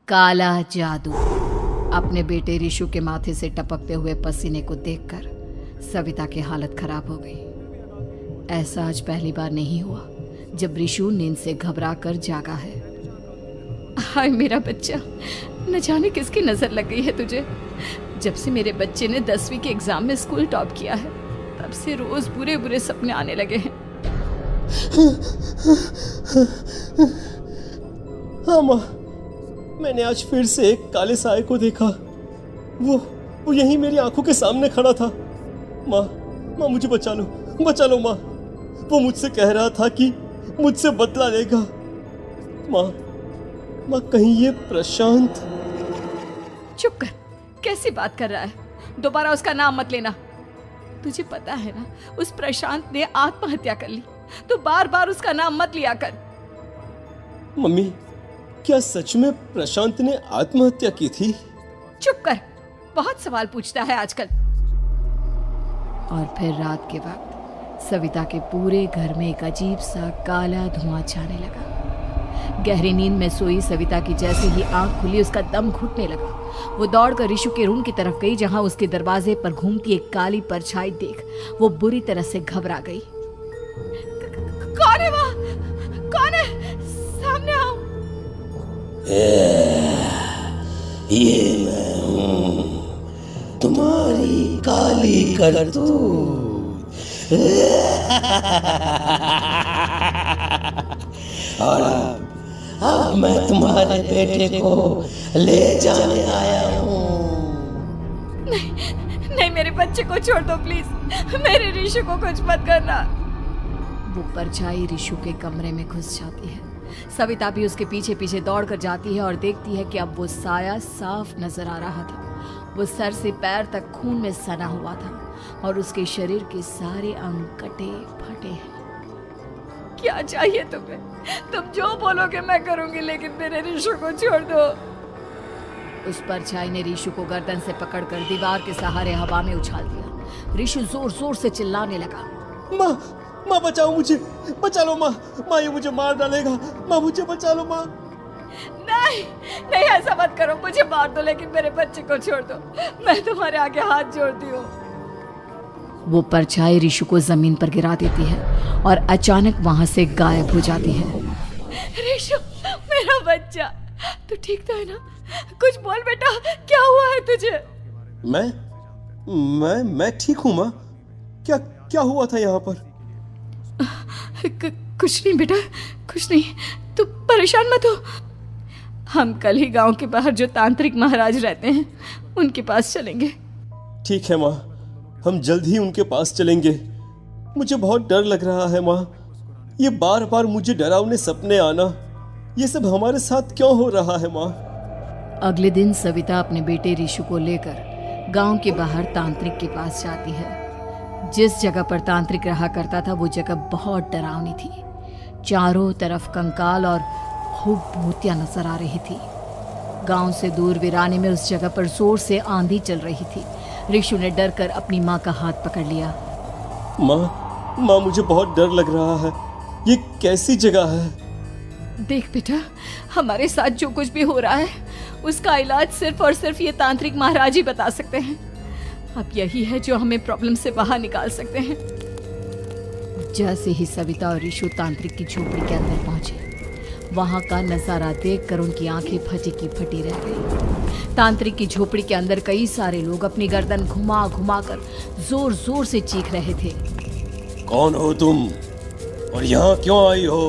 काला जादू। अपने बेटे रिशु के माथे से टपकते हुए पसीने को देखकर सविता की हालत खराब हो गई। ऐसा आज पहली बार नहीं हुआ जब रिशु नींद से घबरा कर जागा है। हाय मेरा बच्चा, न जाने किसकी नजर लग गई है तुझे। जब से मेरे बच्चे ने 10वीं के एग्जाम में स्कूल टॉप किया है तब से रोज बुरे बुरे सपने आने लगे हैं। हाँ माँ, मैंने आज फिर से एक काले साए को देखा। वो यहीं मेरी आंखों के सामने खड़ा था। माँ मुझे बचा लो माँ। वो मुझसे कह रहा था कि मुझसे बदला लेगा। माँ कहीं ये प्रशांत। चुप कर, कैसी बात कर रहा है? दोबारा उसका नाम मत लेना। तुझे पता है ना, उस प्रशांत ने आत्महत्या कर ली। तो बार बार उसका नाम मत लिया कर। मम्मी, क्या सच में प्रशांत ने आत्महत्या की थी? चुप कर, बहुत सवाल पूछता है आजकल। और फिर रात के वक्त सविता के पूरे घर में एक अजीब सा काला धुआं छाने लगा। गहरी नींद में सोई सविता की जैसे ही आंख खुली उसका दम घुटने लगा। वो दौड़कर रिशु के रूम की तरफ गई जहां उसके दरवाजे पर घूमती एक काली परछाई देख वो बुरी तरह से घबरा गई। कौन है वहाँ? कौन है? सामने आओ। ये मैं हूँ, तुम्हारी काली करतूत। और अब मैं तुम्हारे बेटे को ले जाने आया हूँ। नहीं, मेरे बच्चे को छोड़ दो प्लीज। मेरे रिशु को कुछ मत करना। वो परछाई रिशु के कमरे में घुस जाती है। सविता भी उसके पीछे पीछे दौड़ कर जाती है और देखती है कि अब वो साया साफ नजर आ रहा था। वो सर से पैर तक खून में सना हुआ था और उसके शरीर के सारे अंग कटे फटे हैं। क्या चाहिए तुम्हें? तुम जो बोलोगे मैं करूंगी, लेकिन मेरे रिशु को छोड़ दो। उस परछाई ने रिशु को गर्दन से पकड़कर दीवार के सहारे हवा में उछाल दिया। रिशु जोर जोर से चिल्लाने लगा। माँ बचाओ मुझे, बचा लो माँ। ये मुझे मार डालेगा। माँ मुझे बचा लो माँ। नहीं, ऐसा मत करो। मुझे मार दो लेकिन मेरे बच्चे को छोड़ दो। मैं तुम्हारे आगे हाथ जोड़ती हूँ। वो परछाई रिशु को जमीन पर गिरा देती है और अचानक वहां से गायब हो जाती है। रिशु, मेरा बच्चा, तू ठीक तो है ना? कुछ बोल बेटा, क्या हुआ है तुझे? मैं ठीक हूँ माँ। क्या हुआ था यहाँ पर? कुछ नहीं बेटा, कुछ नहीं। तू परेशान मत हो। हम कल ही गांव के बाहर जो तांत्रिक महाराज रहते हैं उनके पास चलेंगे। ठीक है माँ, हम जल्द ही उनके पास चलेंगे। मुझे बहुत डर लग रहा है माँ। ये बार बार मुझे डरावने सपने आना, ये सब हमारे साथ क्यों हो रहा है माँ? अगले दिन सविता अपने बेटे रिशु को लेकर गांव के बाहर तांत्रिक के पास जाती है। जिस जगह पर तांत्रिक रहा करता था वो जगह बहुत डरावनी थी। चारों तरफ कंकाल और भूतियां नजर आ रही थी। गांव से दूर वीराने में उस जगह पर जोर से आंधी चल रही थी। रिशु ने डर कर अपनी माँ का हाथ पकड़ लिया। माँ मुझे बहुत डर लग रहा है। ये कैसी जगह है? देख बेटा, हमारे साथ जो कुछ भी हो रहा है उसका इलाज सिर्फ और सिर्फ ये तांत्रिक महाराज ही बता सकते हैं। अब यही है जो हमें प्रॉब्लम से बाहर निकाल सकते हैं। जैसे ही सविता और रिशु तांत्रिक की झोपड़ी के अंदर पहुंचे, वहां का नजारा देखकर उनकी आंखें फटी की फटी रह गई। तांत्रिक की झोपड़ी के अंदर कई सारे लोग अपनी गर्दन घुमा घुमा कर जोर जोर से चीख रहे थे। कौन हो तुम और यहाँ क्यों आई हो?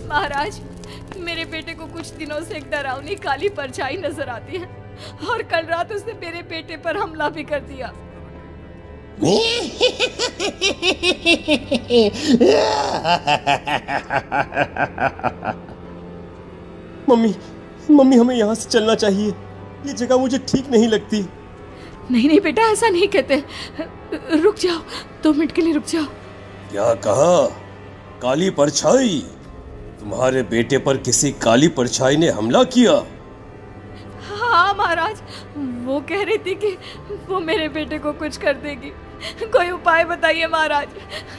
महाराज, मेरे बेटे को कुछ दिनों से एक डरावनी काली परछाई नजर आती है और कल रात उसने मेरे बेटे पर हमला भी कर दिया। मम्मी हमें यहाँ से चलना चाहिए। ये जगह मुझे ठीक नहीं लगती। नहीं बेटा, ऐसा नहीं कहते। रुक जाओ, 2 मिनट के लिए रुक जाओ। क्या कहा? काली परछाई? तुम्हारे बेटे पर किसी काली परछाई ने हमला किया? हाँ महाराज, वो कह रही थी कि वो मेरे बेटे को कुछ कर देगी। कोई उपाय बताइए महाराज,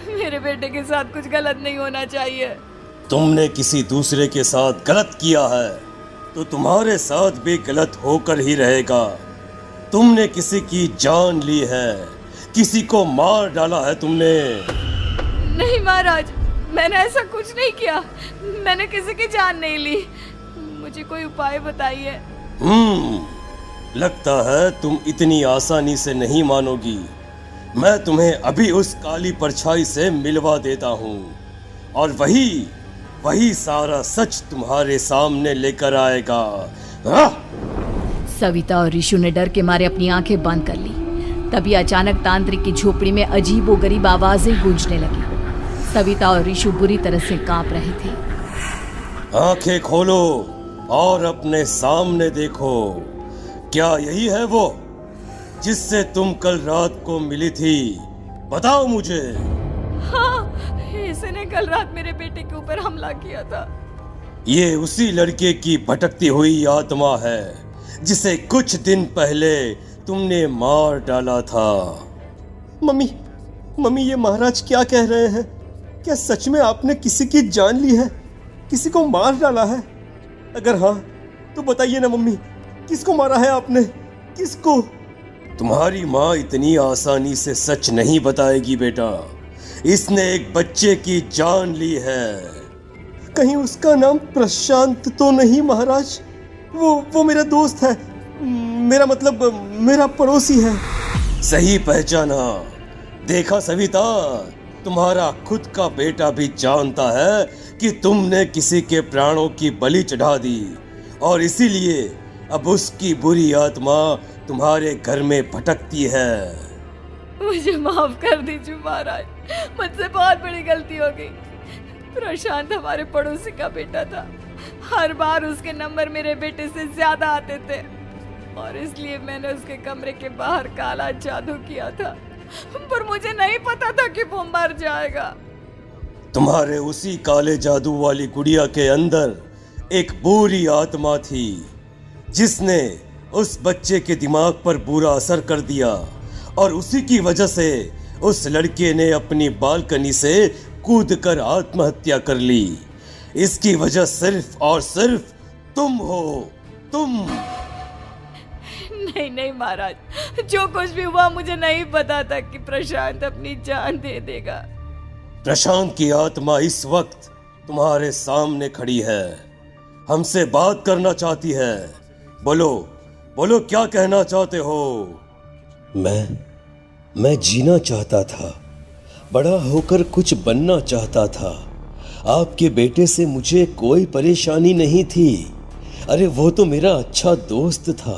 मेरे बेटे के साथ कुछ गलत नहीं होना चाहिए। तुमने किसी दूसरे के साथ गलत किया है। तो तुम्हारे साथ भी गलत होकर ही रहेगा। तुमने किसी की जान ली है, किसी को मार डाला है तुमने। नहीं महाराज, मैंने ऐसा कुछ नहीं किया। मैंने किसी की जान नहीं ली। मुझे कोई उपाय बताइए। लगता है तुम इतनी आसानी से नहीं मानोगी। मैं तुम्हें अभी उस काली परछाई से मिलवा देता हूँ और वही सारा सच तुम्हारे सामने लेकर आएगा। सविता और ऋषु ने डर के मारे अपनी आंखें बंद कर ली। तभी अचानक तांत्रिक की झोपड़ी में अजीबोगरीब आवाजें गूंजने लगी। सविता और ऋषु बुरी तरह से कांप रहे थे। आंखें खोलो और अपने सामने देखो। क्या यही है वो जिससे तुम कल रात को मिली थी? बताओ मुझे। हाँ, इसने कल रात मेरे बेटे के ऊपर हमला किया था। ये उसी लड़के की भटकती हुई आत्मा है जिसे कुछ दिन पहले तुमने मार डाला था। मम्मी ये महाराज क्या कह रहे हैं? क्या सच में आपने किसी की जान ली है, किसी को मार डाला है? अगर हाँ तो बताइए ना मम्मी, किसको मारा है आपने? किसको? तुम्हारी माँ इतनी आसानी से सच नहीं बताएगी बेटा। इसने एक बच्चे की जान ली है। कहीं उसका नाम प्रशांत तो नहीं महाराज? वो मेरा दोस्त है, मेरा मतलब मेरा पड़ोसी है। सही पहचाना। देखा सविता, तुम्हारा खुद का बेटा भी जानता है कि तुमने किसी के प्राणों की बलि चढ़ा दी और इसीलिए अब उसकी बुरी आत्मा तुम्हारे घर में भटकती है। मुझे माफ कर दीजिए महाराज, मुझसे बहुत बड़ी गलती हो गई। प्रशांत हमारे पड़ोसी का बेटा था। हर बार उसके नंबर मेरे बेटे से ज्यादा आते थे और इसलिए मैंने उसके कमरे के बाहर काला जादू किया था, पर मुझे नहीं पता था कि वो मर जाएगा। तुम्हारे उसी काले जादू वाली गुड़िया के अंदर एक बुरी आत्मा थी जिसने उस बच्चे के दिमाग पर बुरा असर कर दिया और उसी की वजह से उस लड़के ने अपनी बालकनी से कूदकर आत्महत्या कर ली। इसकी वजह सिर्फ और सिर्फ तुम हो, तुम। नहीं महाराज, जो कुछ भी हुआ मुझे नहीं पता था कि प्रशांत अपनी जान दे देगा। प्रशांत की आत्मा इस वक्त तुम्हारे सामने खड़ी है, हमसे बात करना चाहती है। बोलो क्या कहना चाहते हो? मैं जीना चाहता था, बड़ा होकर कुछ बनना चाहता था। आपके बेटे से मुझे कोई परेशानी नहीं थी। अरे वो तो मेरा अच्छा दोस्त था।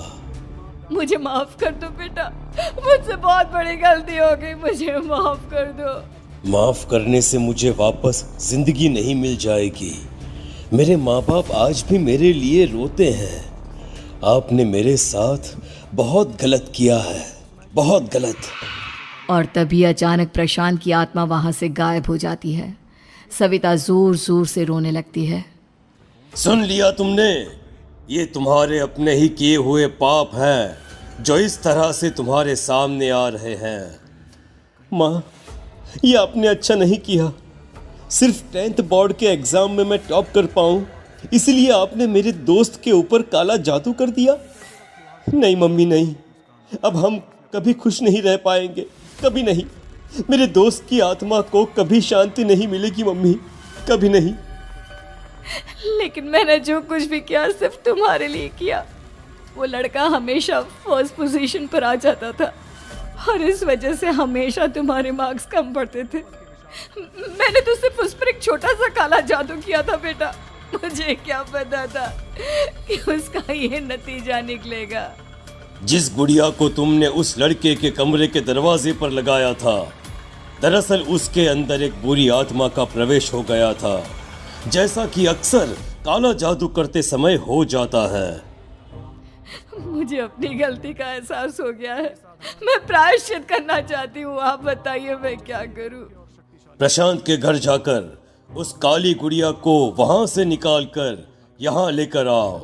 मुझे माफ कर दो बेटा, मुझसे बहुत बड़ी गलती हो गई, मुझे माफ कर दो। माफ करने से मुझे वापस जिंदगी नहीं मिल जाएगी। मेरे माँ बाप आज भी मेरे लिए रोते हैं। आपने मेरे साथ बहुत गलत किया है, बहुत गलत। और तभी अचानक प्रशांत की आत्मा वहां से गायब हो जाती है। सविता जोर जोर से रोने लगती है। सुन लिया तुमने? ये तुम्हारे अपने ही किए हुए पाप हैं जो इस तरह से तुम्हारे सामने आ रहे हैं। माँ, ये आपने अच्छा नहीं किया। सिर्फ 10th बोर्ड के एग्जाम में मैं टॉप कर पाऊँ इसलिए आपने मेरे दोस्त के ऊपर काला जादू कर दिया। नहीं मम्मी नहीं, अब हम कभी खुश नहीं रह पाएंगे, कभी नहीं। मेरे दोस्त की आत्मा को कभी शांति नहीं मिलेगी मम्मी, कभी नहीं। लेकिन मैंने जो कुछ भी किया सिर्फ तुम्हारे लिए किया। वो लड़का हमेशा फर्स्ट पोजीशन पर आ जाता था और इस वजह से हमेशा तुम्हारे मार्क्स कम पड़ते थे। मैंने तो सिर्फ उस पर एक छोटा सा काला जादू किया था बेटा। मुझे क्या पता था कि उसका ये नतीजा निकलेगा। जिस गुड़िया को तुमने उस लड़के के कमरे के दरवाजे पर लगाया था, दरअसल उसके अंदर एक बुरी आत्मा का प्रवेश हो गया था, जैसा कि अक्सर काला जादू करते समय हो जाता है। मुझे अपनी गलती का एहसास हो गया है। मैं प्रायश्चित करना चाहती हूँ। आप बताइए मैं क्या करूँ? प्रशांत के घर जाकर उस काली गुड़िया को वहां से निकालकर यहाँ लेकर आओ।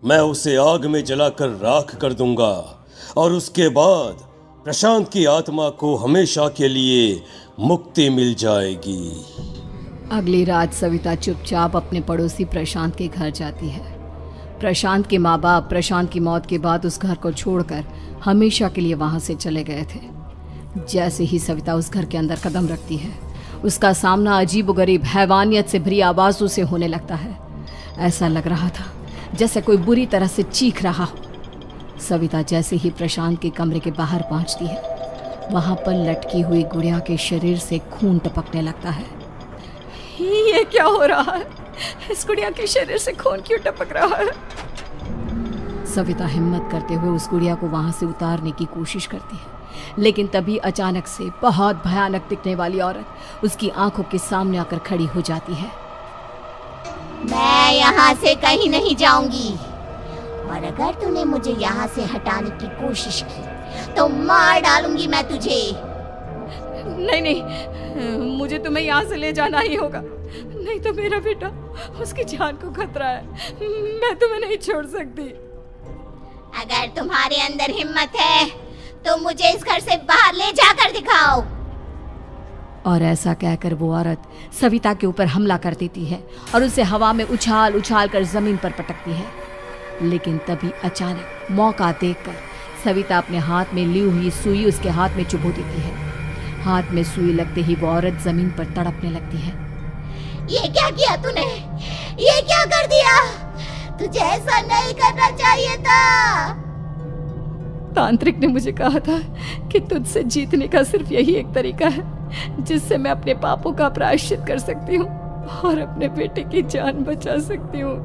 मैं उसे आग में जलाकर राख कर दूंगा और उसके बाद प्रशांत की आत्मा को हमेशा के लिए मुक्ति मिल जाएगी। अगली रात सविता चुपचाप अपने पड़ोसी प्रशांत के घर जाती है। प्रशांत के माँ बाप प्रशांत की मौत के बाद उस घर को छोड़कर हमेशा के लिए वहां से चले गए थे। जैसे ही सविता उस घर के अंदर कदम रखती है, उसका सामना अजीबोगरीब हैवानियत से भरी आवाज़ों से होने लगता है। ऐसा लग रहा था जैसे कोई बुरी तरह से चीख रहा हो। सविता जैसे ही प्रशांत के कमरे के बाहर पहुंचती है, वहां पर लटकी हुई गुड़िया के शरीर से खून टपकने लगता है। ये क्या हो रहा है? इस गुड़िया के शरीर से खून क्यों टपक रहा है? सविता हिम्मत करते हुए उस गुड़िया को वहां से उतारने की कोशिश करती है, लेकिन तभी अचानक से बहुत भयानक दिखने वाली औरत उसकी आंखों के सामने आकर खड़ी हो जाती है। मैं यहाँ से कहीं नहीं जाऊंगी, और अगर तूने मुझे यहाँ से हटाने की कोशिश की तो मार डालूंगी मैं तुझे। नहीं नहीं, मुझे तुम्हें यहाँ से ले जाना ही होगा, नहीं तो मेरा बेटा, उसकी जान को खतरा है। मैं तुम्हें नहीं छोड़ सकती। अगर तुम्हारे अंदर हिम्मत है तो मुझे इस घर से बाहर ले जाकर दिखाओ। और ऐसा कहकर वो औरत सविता के ऊपर हमला कर देती है और उसे हवा में उछाल उछाल कर जमीन पर पटकती है। लेकिन तभी अचानक मौका देखकर सविता अपने हाथ में ली हुई सुई उसके हाथ में चुभो देती है। हाथ में सुई लगते ही वो औरत जमीन पर तड़पने लगती है। ये क्या किया तूने? ये क्या कर दिया? तुझे ऐसा नहीं करना चाहिए था। तांत्रिक ने मुझे कहा था कि तुझसे जीतने का सिर्फ यही एक तरीका है जिससे मैं अपने पापों का प्रायश्चित कर सकती हूँ और अपने बेटे की जान बचा सकती हूँ।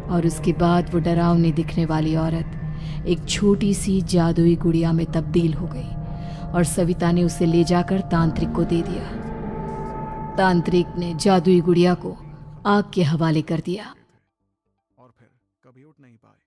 और उसके बाद वो डरावनी दिखने वाली औरत एक छोटी सी जादुई गुड़िया में तब्दील हो गई और सविता ने उसे ले जाकर तांत्रिक को दे दिया। तांत्रिक ने जादुई गुड़िया को आग के हवाले कर दिया। और फिर कभी उठ नहीं पाए।